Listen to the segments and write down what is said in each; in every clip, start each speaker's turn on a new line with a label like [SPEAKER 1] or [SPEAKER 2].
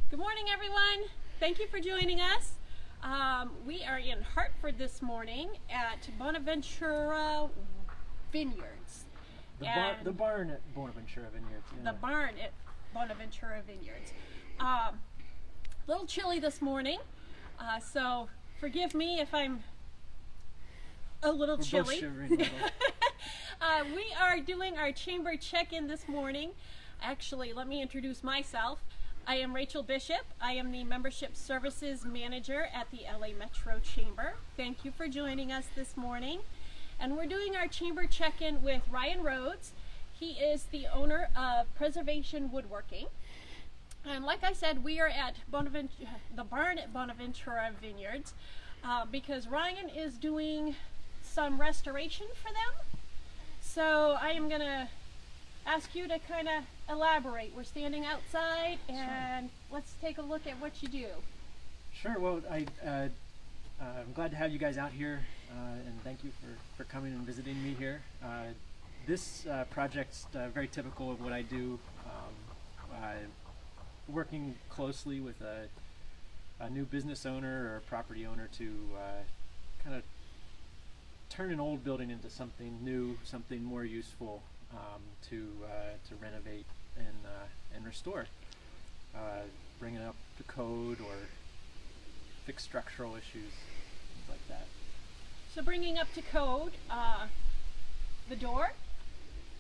[SPEAKER 1] Good morning, everyone. Thank you for joining us. We are in Hartford this morning at Bonaventura Vineyards.
[SPEAKER 2] The barn at Bonaventura Vineyards. Yeah.
[SPEAKER 1] The barn at Bonaventura Vineyards. A little chilly this morning, so forgive me if I'm a little
[SPEAKER 2] We're
[SPEAKER 1] chilly.
[SPEAKER 2] both shivering a little.
[SPEAKER 1] We are doing our chamber check-in this morning. Actually, let me introduce myself. I am Rachel Bishop. I am the Membership Services Manager at the LA Metro Chamber. Thank you for joining us this morning. And we're doing our chamber check-in with Ryan Rhodes. He is the owner of Preservation Woodworking. And like I said, we are at the barn at Bonaventura Vineyards because Ryan is doing some restoration for them. So I am going to ask you to kind of elaborate. We're standing outside and let's take a look at what you do.
[SPEAKER 2] Sure. Well, I'm glad to have you guys out here, and thank you for coming and visiting me here. This project's very typical of what I do. Working closely with a new business owner or a property owner to kind of turn an old building into something new, something more useful, to renovate and restore, bring it up to code or fix structural issues, things like that.
[SPEAKER 1] So bringing up to code, the door.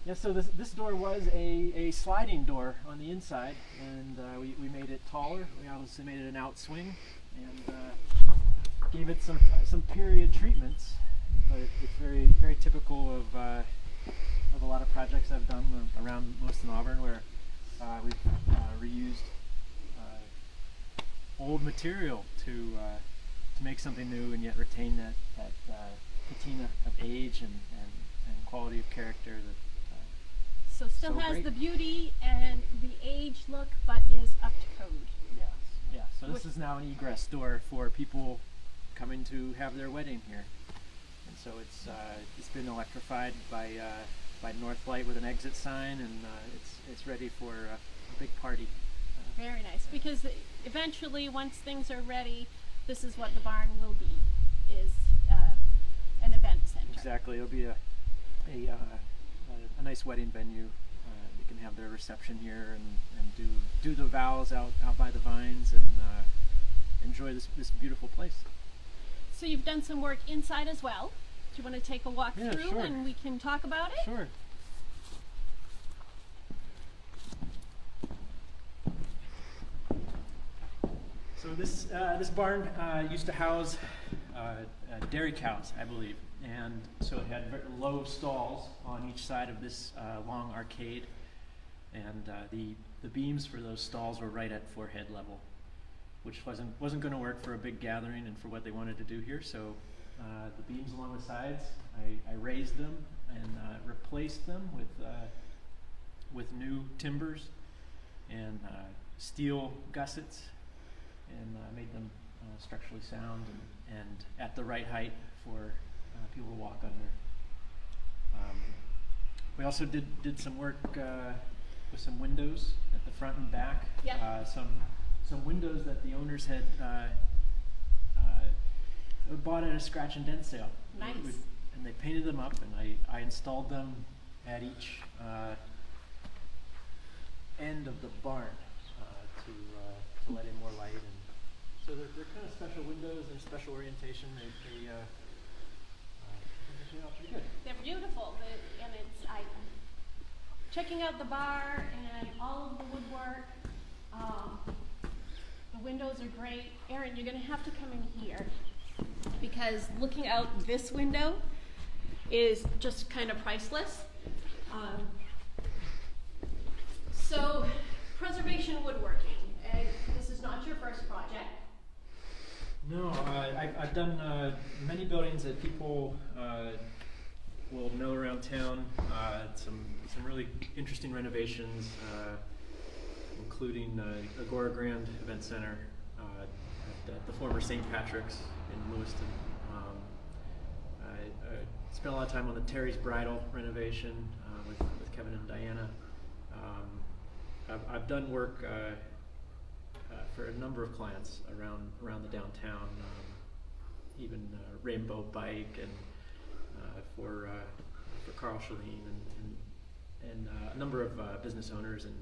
[SPEAKER 2] Yeah, so this door was a sliding door on the inside, and we made it taller. We obviously made it an outswing and gave it some period treatments, but it's very typical of a lot of projects I've done around most in Auburn, where we've reused old material to make something new and yet retain that patina of age and quality of character that
[SPEAKER 1] So still
[SPEAKER 2] so
[SPEAKER 1] has
[SPEAKER 2] great.
[SPEAKER 1] the beauty and the age look, but is up to code.
[SPEAKER 2] Yes, yeah. So this is now an egress door for people coming to have their wedding here, and so it's been electrified by Northlight with an exit sign, and it's ready for a big party.
[SPEAKER 1] Very nice, because eventually, once things are ready, this is what the barn will be, is an event center.
[SPEAKER 2] Exactly, it'll be a nice wedding venue. They can have their reception here and do the vows out by the vines and enjoy this beautiful place.
[SPEAKER 1] So you've done some work inside as well. Do you want to take a walk
[SPEAKER 2] Yeah,
[SPEAKER 1] through
[SPEAKER 2] sure.
[SPEAKER 1] and we can talk about it?
[SPEAKER 2] Sure. So this barn used to house dairy cows, I believe, and so it had very low stalls on each side of this long arcade, and the beams for those stalls were right at forehead level, which wasn't going to work for a big gathering and for what they wanted to do here. So the beams along the sides, I raised them and replaced them with new timbers and steel gussets, and made them structurally sound and at the right height for people to walk under. We also did some work with some windows at the front and back.
[SPEAKER 1] Yep.
[SPEAKER 2] Some windows that the owners had bought at a scratch and dent sale.
[SPEAKER 1] Nice.
[SPEAKER 2] And they painted them up, and I installed them at each end of the barn to let in more light. And so they're kind of special windows and special orientation. They turn out pretty good.
[SPEAKER 1] They're beautiful, and I'm checking out the bar and all of the woodwork. The windows are great. Erin, you're going to have to come in here because looking out this window is just kind of priceless. So, Preservation Woodworking. This is not your first project.
[SPEAKER 2] No, I've done many buildings that people will know around town. Some really interesting renovations, including Agora Grand Event Center at the former St. Patrick's in Lewiston. I spent a lot of time on the Terry's Bridal renovation with Kevin and Diana. I've done work for a number of clients around the downtown, even Rainbow Bike and for Carl Shalene and a number of business owners, and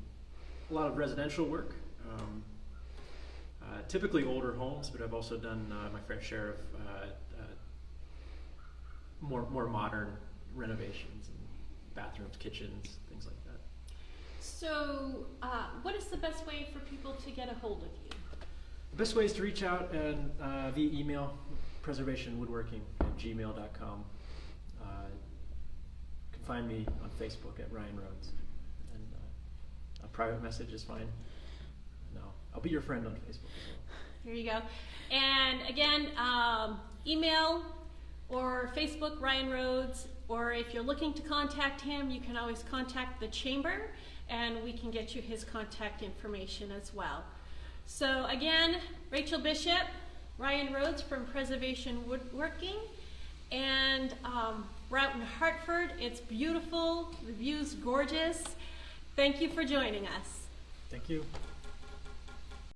[SPEAKER 2] a lot of residential work. Typically older homes, but I've also done my fair share of more modern renovations and bathrooms, kitchens, things like that.
[SPEAKER 1] So, what is the best way for people to get a hold of you?
[SPEAKER 2] The best way is to reach out and via email, preservationwoodworking@gmail.com. You can find me on Facebook at Ryan Rhodes, and a private message is fine. No, I'll be your friend on Facebook as well.
[SPEAKER 1] Here you go. And again, email or Facebook, Ryan Rhodes, or if you're looking to contact him, you can always contact the chamber, and we can get you his contact information as well. So again, Rachel Bishop, Ryan Rhodes from Preservation Woodworking, and we're out in Hartford. It's beautiful, the view's gorgeous. Thank you for joining us.
[SPEAKER 2] Thank you.